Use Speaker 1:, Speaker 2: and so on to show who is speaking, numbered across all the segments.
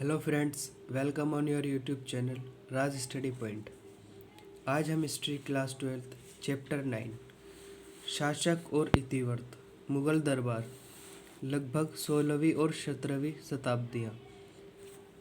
Speaker 1: Hello friends, welcome on your YouTube channel Raj study point. आज हम history class 12 chapter 9 शासक और इतिवृत्त मुगल दरबार लगभग 16वीं और 17वीं शताब्दियाँ।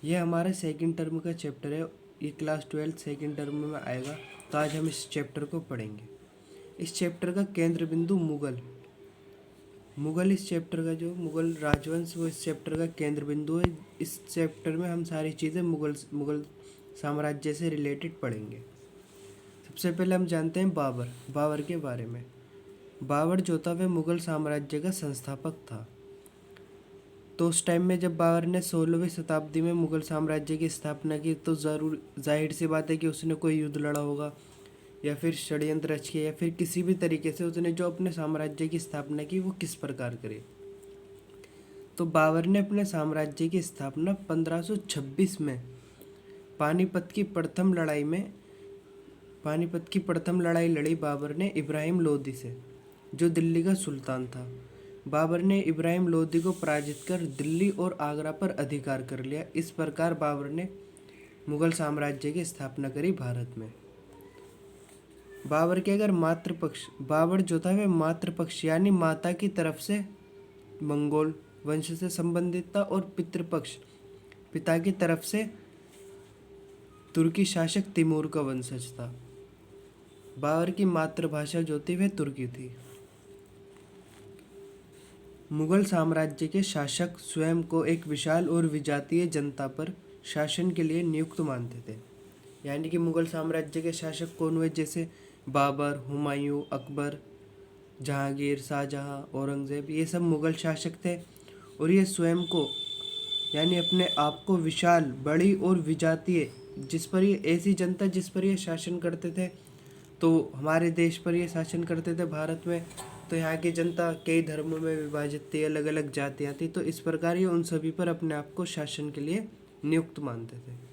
Speaker 1: ये हमारे सेकंड टर्म का चैप्टर है। ये क्लास 12 सेकंड टर्म में आएगा, तो आज हम इस चैप्टर को पढ़ेंगे। इस चैप्टर का केंद्र बिंदु मुगल इस चैप्टर का जो मुगल राजवंश वो इस चैप्टर का केंद्र बिंदु है। इस चैप्टर में हम सारी चीज़ें मुगल साम्राज्य से रिलेटेड पढ़ेंगे। सबसे पहले हम जानते हैं बाबर के बारे में। बाबर जो था वह मुगल साम्राज्य का संस्थापक था। तो उस टाइम में जब बाबर ने 16वीं शताब्दी में मुगल साम्राज्य की स्थापना की, तो जाहिर सी बात है कि उसने कोई युद्ध लड़ा होगा या फिर षड्यंत्र रच के या फिर किसी भी तरीके से उसने जो अपने साम्राज्य की स्थापना की वो किस प्रकार करी। तो बाबर ने अपने साम्राज्य की स्थापना 1526 में पानीपत की प्रथम लड़ाई लड़ी बाबर ने इब्राहिम लोदी से, जो दिल्ली का सुल्तान था। बाबर ने इब्राहिम लोदी को पराजित कर दिल्ली और आगरा पर अधिकार कर लिया। इस प्रकार बाबर ने मुगल साम्राज्य की स्थापना करी भारत में। बाबर के अगर मातृपक्ष, बाबर जो था वह मातृपक्ष यानी माता की तरफ से मंगोल वंश से संबंधित था, और पितृपक्ष पिता की तरफ से तुर्की शासक तिमूर का वंशज था। बाबर की मातृभाषा जो थी वह तुर्की थी। मुगल साम्राज्य के शासक स्वयं को एक विशाल और विजातीय जनता पर शासन के लिए नियुक्त मानते थे। यानी कि मुगल साम्राज्य के शासक कौन हुए? जैसे बाबर, हुमायूं, अकबर, जहांगीर, शाहजहां, औरंगजेब, ये सब मुगल शासक थे। और ये स्वयं को यानी अपने आप को विशाल, बड़ी और विजातीय, जिस पर ये ऐसी जनता जिस पर ये शासन करते थे, तो हमारे देश पर ये शासन करते थे भारत में, तो यहाँ की जनता कई धर्मों में विभाजित थी, अलग अलग जातियाँ थी, तो इस प्रकार ये उन सभी पर अपने आप को शासन के लिए नियुक्त मानते थे।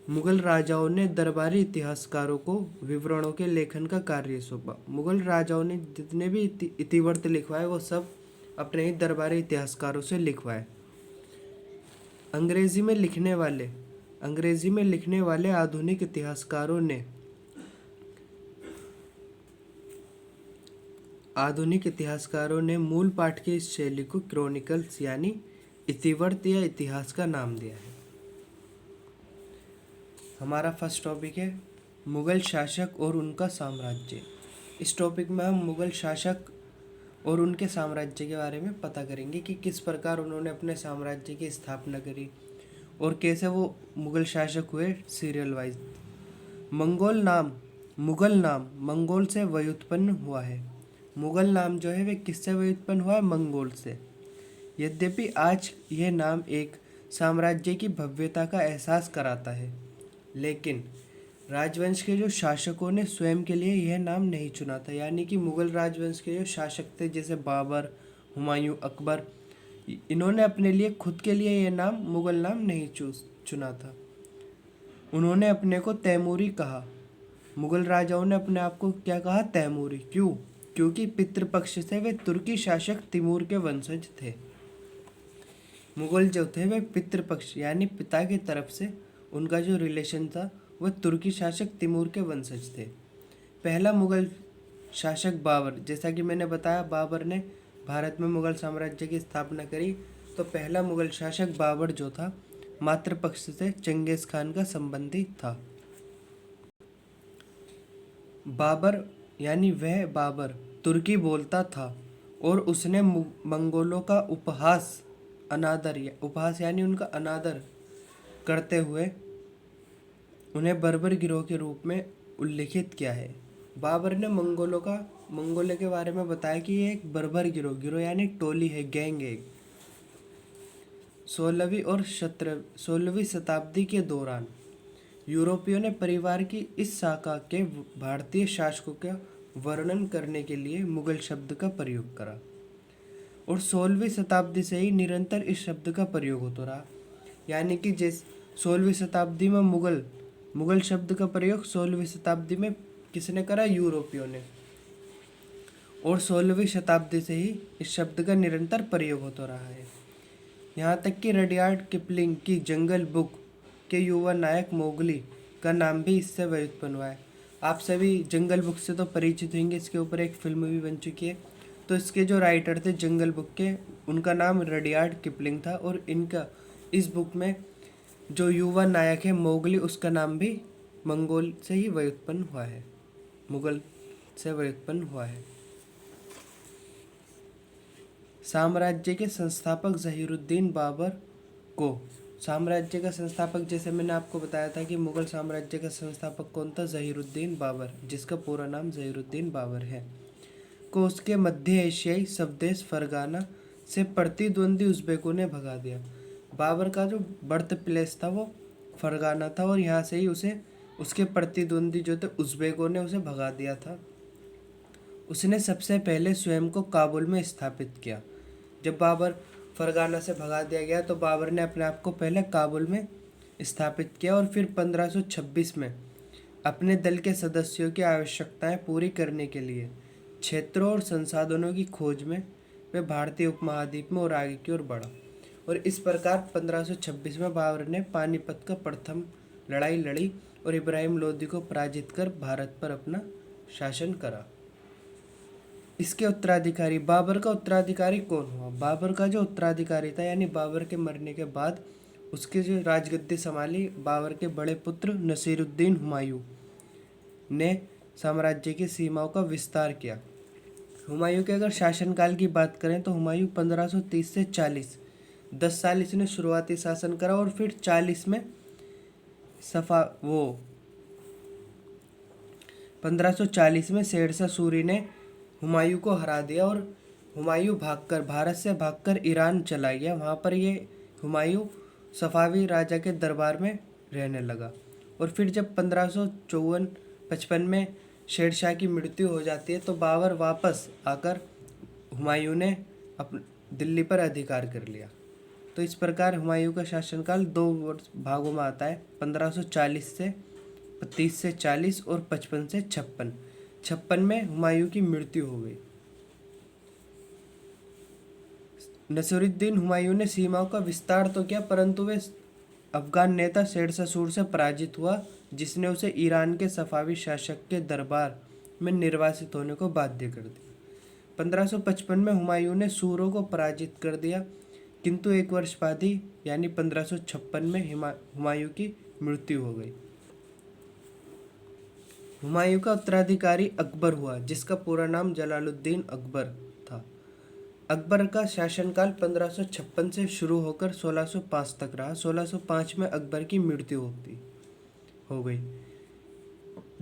Speaker 1: मुगल राजाओं ने दरबारी इतिहासकारों को विवरणों के लेखन का कार्य सौंपा। मुगल राजाओं ने जितने भी इतिवृत्त लिखवाए वो सब अपने ही दरबारी इतिहासकारों से लिखवाए। अंग्रेजी में लिखने वाले आधुनिक इतिहासकारों ने मूल पाठ की इस शैली को क्रॉनिकल्स यानी इतिवृत्त या इतिहास का नाम दिया है। हमारा फर्स्ट टॉपिक है मुगल शासक और उनका साम्राज्य। इस टॉपिक में हम मुगल शासक और उनके साम्राज्य के बारे में पता करेंगे कि किस प्रकार उन्होंने अपने साम्राज्य की स्थापना करी और कैसे वो मुगल शासक हुए सीरियल वाइज। मुगल नाम मंगोल से व्युत्पन्न हुआ है। मुगल नाम जो है वे किससे व्युत्पन्न हुआ है? मंगोल से। यद्यपि आज यह नाम एक साम्राज्य की भव्यता का एहसास कराता है, लेकिन राजवंश के जो शासकों ने स्वयं के लिए यह नाम नहीं चुना था। यानी कि मुगल राजवंश के जो शासक थे जैसे बाबर, हुमायूं, अकबर, इन्होंने अपने लिए खुद के लिए यह नाम मुगल नाम नहीं चुना था। उन्होंने अपने को तैमूरी कहा। मुगल राजाओं ने अपने आप को क्या कहा? तैमूरी। क्यों? क्योंकि पितृपक्ष से वे तुर्की शासक तिमूर के वंशज थे। मुगल जो थे वे पितृपक्ष यानी पिता की तरफ से उनका जो रिलेशन था वह तुर्की शासक तिमूर के वंशज थे। पहला मुगल शासक बाबर, जैसा कि मैंने बताया बाबर ने भारत में मुगल साम्राज्य की स्थापना करी, तो पहला मुगल शासक बाबर जो था मातृपक्ष से चंगेज खान का संबंधी था। बाबर तुर्की बोलता था और उसने मंगोलों का उपहास यानी उनका अनादर करते हुए उन्हें बर्बर गिरोह के रूप में उल्लिखित किया है। बाबर ने मंगोलों के बारे में बताया कि ये एक बर्बर गिरोह यानी टोली है, गैंग है। 16वीं शताब्दी के दौरान यूरोपियों ने परिवार की इस शाखा के भारतीय शासकों का वर्णन करने के लिए मुगल शब्द का प्रयोग करा, और 16वीं शताब्दी से ही निरंतर इस शब्द का प्रयोग होता रहा। यानी कि 16वीं शताब्दी में मुगल शब्द का प्रयोग 16वीं शताब्दी में किसने करा? यूरोपियों ने। और 16वीं शताब्दी से ही इस शब्द का निरंतर प्रयोग होता रहा है। यहाँ तक कि रडियार्ड किपलिंग की जंगल बुक के युवा नायक मोगली का नाम भी इससे व्युत्पन्न हुआ है। आप सभी जंगल बुक से तो परिचित होंगे, इसके ऊपर एक फिल्म भी बन चुकी है। तो इसके जो राइटर थे जंगल बुक के, उनका नाम रडियार्ड किपलिंग था, और इनका इस बुक में जो युवा नायक है मोगली, उसका नाम भी मंगोल से ही व्युत्पन्न हुआ है, मुगल से व्युत्पन्न हुआ है। साम्राज्य के संस्थापक ज़हीरुद्दीन बाबर को, साम्राज्य का संस्थापक, जैसे मैंने आपको बताया था कि मुगल साम्राज्य का संस्थापक कौन था, ज़हीरुद्दीन बाबर, जिसका पूरा नाम ज़हीरुद्दीन बाबर है, को उसके मध्य एशियाई स्वदेश फरगाना से प्रतिद्वंदी उज़्बेकों ने भगा दिया। बाबर का जो बर्थ प्लेस था वो फरगाना था, और यहाँ से ही उसे उसके प्रतिद्वंदी जो थे उज़्बेकों ने उसे भगा दिया था। उसने सबसे पहले स्वयं को काबुल में स्थापित किया। जब बाबर फरगाना से भगा दिया गया तो बाबर ने अपने आप को पहले काबुल में स्थापित किया, और फिर 1526 में अपने दल के सदस्यों की आवश्यकताएं पूरी करने के लिए क्षेत्रों और संसाधनों की खोज में वे भारतीय उपमहाद्वीप में और आगे की ओर बढ़ा। और इस प्रकार 1526 में बाबर ने पानीपत का प्रथम लड़ाई लड़ी और इब्राहिम लोदी को पराजित कर भारत पर अपना शासन करा। इसके उत्तराधिकारी, बाबर का उत्तराधिकारी कौन हुआ? बाबर का जो उत्तराधिकारी था, यानी बाबर के मरने के बाद उसके जो राजगद्दी संभाली, बाबर के बड़े पुत्र नसीरुद्दीन हुमायूं ने साम्राज्य की सीमाओं का विस्तार किया। हुमायूं के अगर शासनकाल की बात करें तो हुमायूं 1530 से 40, 10 साल इसने शुरुआती शासन करा, और फिर 40 में 1540 में शेरशाह सूरी ने हुमायूं को हरा दिया, और हुमायूं भारत से भागकर ईरान चला गया। वहाँ पर ये हुमायूं सफावी राजा के दरबार में रहने लगा। और फिर जब 1554-55 में शेरशाह की मृत्यु हो जाती है तो बाबर वापस आकर हुमायूं ने दिल्ली पर अधिकार कर लिया। तो इस प्रकार हुमायूं का शासनकाल 2 भागों में आता है, 1540 से 30 से 40 और 55 से 56। 56 में हुमायूं की मृत्यु हो गई। नसीरुद्दीन हुमायूं ने सीमाओं का विस्तार तो किया, परंतु वे अफगान नेता शेरशाह सूरी से पराजित हुआ, जिसने उसे ईरान के सफावी शासक के दरबार में निर्वासित होने को बाध्य कर दिया। 1555 में हुमायूं ने सूरों को पराजित कर दिया, किंतु एक वर्ष बाद ही यानी 1556 में हुमायूं की मृत्यु हो गई। हुमायूं का उत्तराधिकारी अकबर हुआ, जिसका पूरा नाम जलालुद्दीन अकबर था। अकबर का शासनकाल 1556 से शुरू होकर 1605 तक रहा। 1605 में अकबर की मृत्यु हो गई।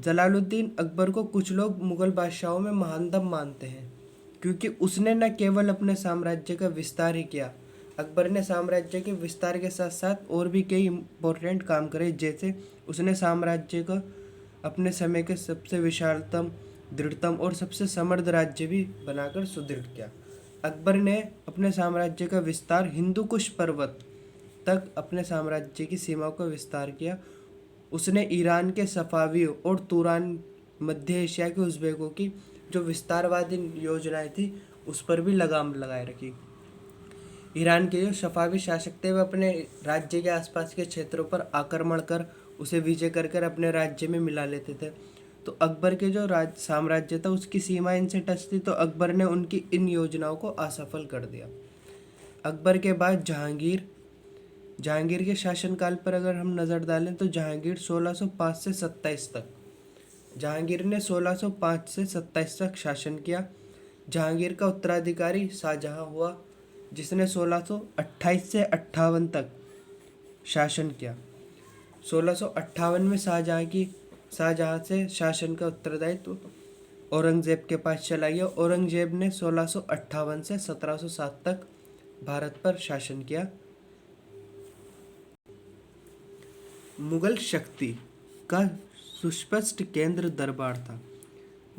Speaker 1: जलालुद्दीन अकबर को कुछ लोग मुगल बादशाहों में महानतम मानते हैं, क्योंकि उसने न केवल अपने साम्राज्य का विस्तार ही किया, अकबर ने साम्राज्य के विस्तार के साथ साथ और भी कई इम्पोर्टेंट काम करे। जैसे उसने साम्राज्य को अपने समय के सबसे विशालतम, दृढ़तम और सबसे समृद्ध राज्य भी बनाकर सुदृढ़ किया। अकबर ने अपने साम्राज्य का विस्तार हिंदू कुश पर्वत तक अपने साम्राज्य की सीमाओं का विस्तार किया। उसने ईरान के सफावियों और तुरान, मध्य एशिया के उज़्बेकों की जो विस्तारवादी योजनाएं थी उस पर भी लगाम लगाए रखी। ईरान के जो सफावी शासक थे वे अपने राज्य के आसपास के क्षेत्रों पर आक्रमण कर उसे विजय कर कर अपने राज्य में मिला लेते थे। तो अकबर के जो साम्राज्य था उसकी सीमा इनसे टच थी, तो अकबर ने उनकी इन योजनाओं को असफल कर दिया। अकबर के बाद जहांगीर के शासनकाल पर अगर हम नज़र डालें तो जहांगीर 1605 से 27 तक, जहांगीर ने 1605 से 27 तक शासन किया। जहांगीर का उत्तराधिकारी शाहजहां हुआ, जिसने 1628 से 58 तक शासन किया। 1658 में शाहजहां से शासन का उत्तरदायित्व औरंगजेब के पास चला गया। औरंगजेब ने 1658 से 1707 तक भारत पर शासन किया। मुगल शक्ति का सुस्पष्ट केंद्र दरबार था।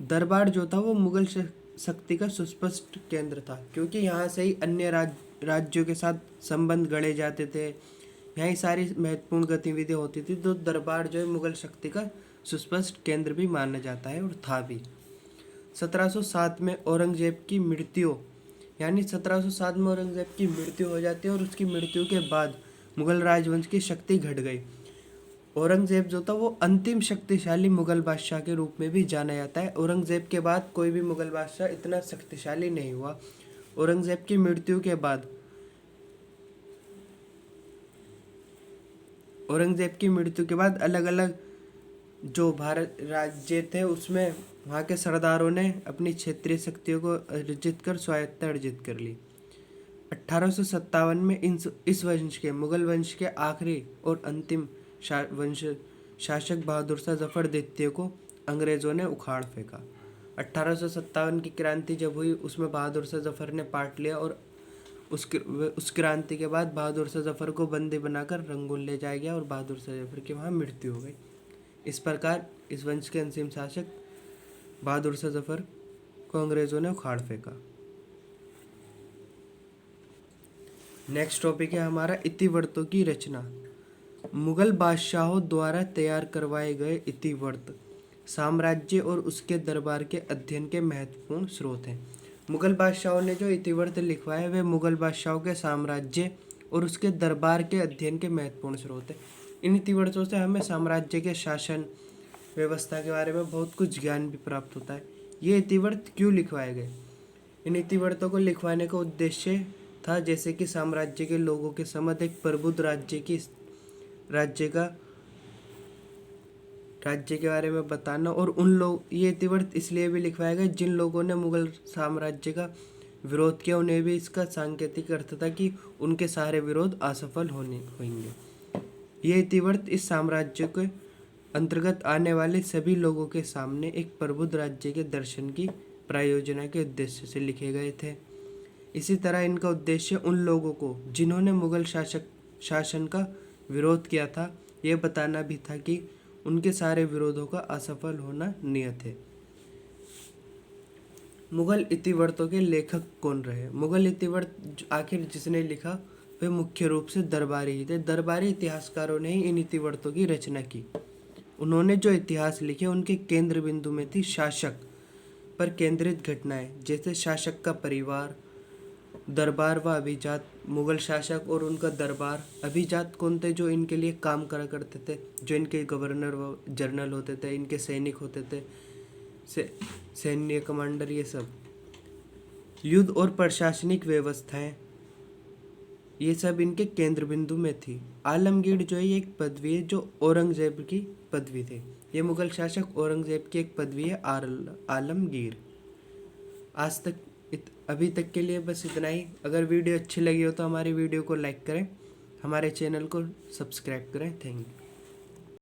Speaker 1: दरबार जो था वो मुगल शक्ति का सुस्पष्ट केंद्र था, क्योंकि यहाँ से ही अन्य राज्यों के साथ संबंध गढ़े जाते थे, यहीं सारी महत्वपूर्ण गतिविधियाँ होती थी। तो दरबार जो है मुगल शक्ति का सुस्पष्ट केंद्र भी माना जाता है और था भी। 1707 में औरंगजेब की मृत्यु यानी 1707 में औरंगजेब की मृत्यु हो जाती है और उसकी मृत्यु के बाद मुगल राजवंश की शक्ति घट गई। औरंगजेब जो था वो अंतिम शक्तिशाली मुगल बादशाह के रूप में भी जाना जाता है। औरंगजेब के बाद कोई भी मुगल बादशाह इतना शक्तिशाली नहीं हुआ। औरंगजेब की मृत्यु के बाद अलग अलग जो भारत राज्य थे उसमें वहाँ के सरदारों ने अपनी क्षेत्रीय शक्तियों को अर्जित कर स्वायत्तता अर्जित कर ली। 1857 में इस वंश के मुगल वंश के आखिरी और अंतिम शासक बहादुर शाह जफर द्वितीय को अंग्रेजों ने उखाड़ फेंका। 1857 की क्रांति जब हुई उसमें बहादुर शाह जफर ने पार्ट लिया और उस क्रांति के बाद बहादुर शाह जफर को बंदी बनाकर रंगून ले जाया गया और बहादुर शाह जफर की वहाँ मृत्यु हो गई। इस प्रकार इस वंश के अंतिम शासक बहादुर शाह जफर को अंग्रेजों ने उखाड़ फेंका। नेक्स्ट टॉपिक है हमारा इतिवृत्तों की रचना। मुगल बादशाहों द्वारा तैयार करवाए गए इतिवृत्त साम्राज्य और उसके दरबार के अध्ययन के महत्वपूर्ण स्रोत हैं। मुगल बादशाहों ने जो इतिवृत्त लिखवाए वे मुगल बादशाहों के साम्राज्य और उसके दरबार के अध्ययन के महत्वपूर्ण स्रोत हैं। इन इतिवृत्तों से हमें साम्राज्य के शासन व्यवस्था के बारे में बहुत कुछ ज्ञान भी प्राप्त होता है। ये इतिवृत्त क्यों लिखवाए गए? इन इतिवृत्तों को लिखवाने का उद्देश्य था जैसे कि साम्राज्य के लोगों के समझ एक प्रबुद्ध राज्य के बारे में बताना। और ये इतिवृत्त इसलिए भी लिखवाया गया जिन लोगों ने मुगल साम्राज्य का विरोध किया उन्हें भी इसका सांकेतिक अर्थ था कि उनके सारे विरोध असफल होंगे। ये इतिवृत्त इस साम्राज्य के अंतर्गत आने वाले सभी लोगों के सामने एक प्रबुद्ध राज्य के दर्शन की प्रायोजना के उद्देश्य से लिखे गए थे। इसी तरह इनका उद्देश्य उन लोगों को जिन्होंने मुगल शासन का विरोध किया था ये बताना भी था कि उनके सारे विरोधों का असफल होना नियत है। मुगल इतिवृत्तों के लेखक कौन रहे? मुगल इतिवृत्त आखिर जिसने लिखा वे मुख्य रूप से दरबारी ही थे। दरबारी इतिहासकारों ने ही इन इतिवृत्तों की रचना की। उन्होंने जो इतिहास लिखे उनके केंद्र बिंदु में थी शासक पर केंद्रित घटनाएं, जैसे शासक का परिवार, दरबार व अभिजात। मुगल शासक और उनका दरबार, अभिजात कौन थे? जो इनके लिए काम करा करते थे, जो इनके गवर्नर व जनरल होते थे, इनके सैनिक होते थे, सैन्य कमांडर, ये सब। युद्ध और प्रशासनिक व्यवस्थाएं, ये सब इनके केंद्र बिंदु में थी। आलमगीर जो है ये एक पदवी है जो औरंगजेब की पदवी थी। ये मुगल शासक औरंगजेब की एक पदवी है आलमगीर। आज तक अभी तक के लिए बस इतना ही। अगर वीडियो अच्छी लगी हो तो हमारी वीडियो को लाइक करें, हमारे चैनल को सब्सक्राइब करें। Thank you.